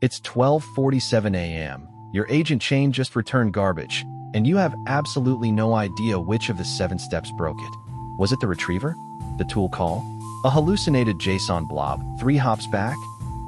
It's 12:47 a.m. Your agent chain just returned garbage, and you have absolutely no idea which of the 7 steps broke it. Was it the retriever? The tool call? A hallucinated JSON blob 3 hops back?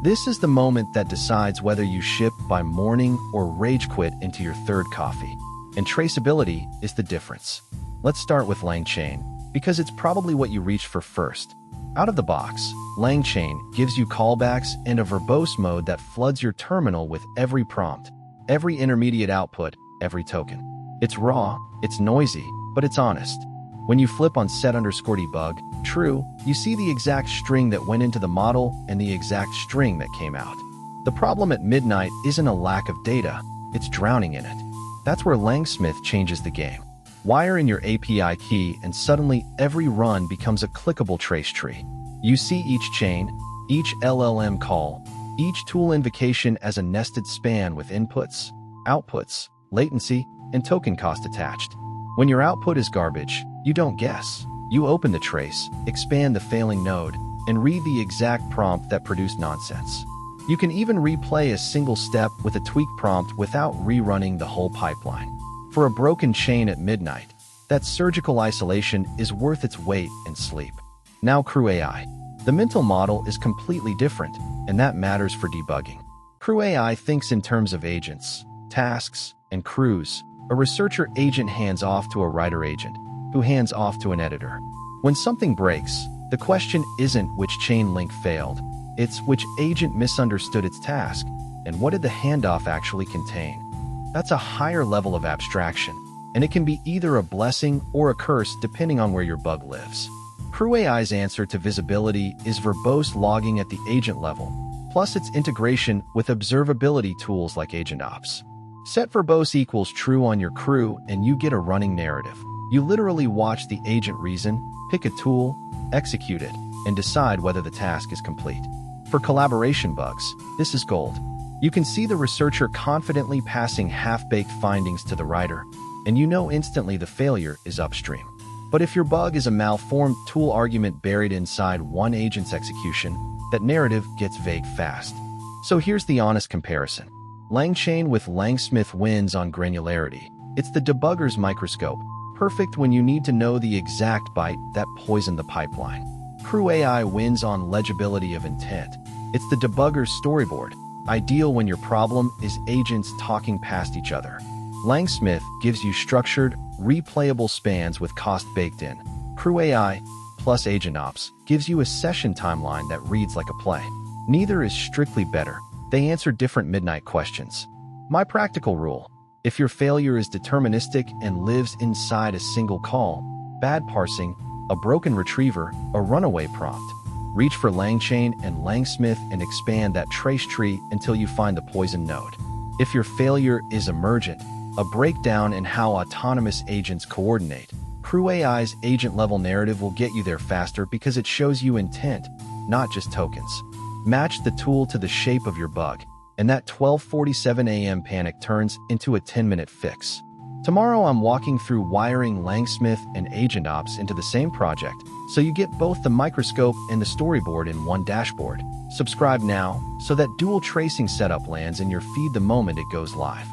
This is the moment that decides whether you ship by morning or rage quit into your 3rd coffee. And traceability is the difference. Let's start with LangChain, because it's probably what you reached for first. Out of the box, LangChain gives you callbacks and a verbose mode that floods your terminal with every prompt, every intermediate output, every token. It's raw, it's noisy, but it's honest. When you flip on set_debug, true, you see the exact string that went into the model and the exact string that came out. The problem at midnight isn't a lack of data, it's drowning in it. That's where LangSmith changes the game. Wire in your API key and suddenly every run becomes a clickable trace tree. You see each chain, each LLM call, each tool invocation as a nested span with inputs, outputs, latency, and token cost attached. When your output is garbage, you don't guess. You open the trace, expand the failing node, and read the exact prompt that produced nonsense. You can even replay a single step with a tweak prompt without rerunning the whole pipeline. For a broken chain at midnight, that surgical isolation is worth its weight in sleep. Now CrewAI. The mental model is completely different, and that matters for debugging. CrewAI thinks in terms of agents, tasks, and crews. A researcher agent hands off to a writer agent, who hands off to an editor. When something breaks, the question isn't which chain link failed, it's which agent misunderstood its task, and what did the handoff actually contain. That's a higher level of abstraction, and it can be either a blessing or a curse depending on where your bug lives. CrewAI's answer to visibility is verbose logging at the agent level, plus its integration with observability tools like AgentOps. Set verbose equals true on your crew and you get a running narrative. You literally watch the agent reason, pick a tool, execute it, and decide whether the task is complete. For collaboration bugs, this is gold. You can see the researcher confidently passing half-baked findings to the writer, and you know instantly the failure is upstream. But if your bug is a malformed tool argument buried inside one agent's execution, that narrative gets vague fast. So here's the honest comparison. LangChain with LangSmith wins on granularity. It's the debugger's microscope, perfect when you need to know the exact byte that poisoned the pipeline. CrewAI wins on legibility of intent. It's the debugger's storyboard, ideal when your problem is agents talking past each other. LangSmith gives you structured, replayable spans with cost baked in. CrewAI plus AgentOps gives you a session timeline that reads like a play. Neither is strictly better. They answer different midnight questions. My practical rule: if your failure is deterministic and lives inside a single call, bad parsing, a broken retriever, a runaway prompt, reach for LangChain and LangSmith and expand that trace tree until you find the poison node. If your failure is emergent, a breakdown in how autonomous agents coordinate, CrewAI's agent-level narrative will get you there faster because it shows you intent, not just tokens. Match the tool to the shape of your bug, and that 12:47 a.m. panic turns into a 10-minute fix. Tomorrow I'm walking through wiring LangSmith and AgentOps into the same project, so you get both the microscope and the storyboard in one dashboard. Subscribe now so that dual tracing setup lands in your feed the moment it goes live.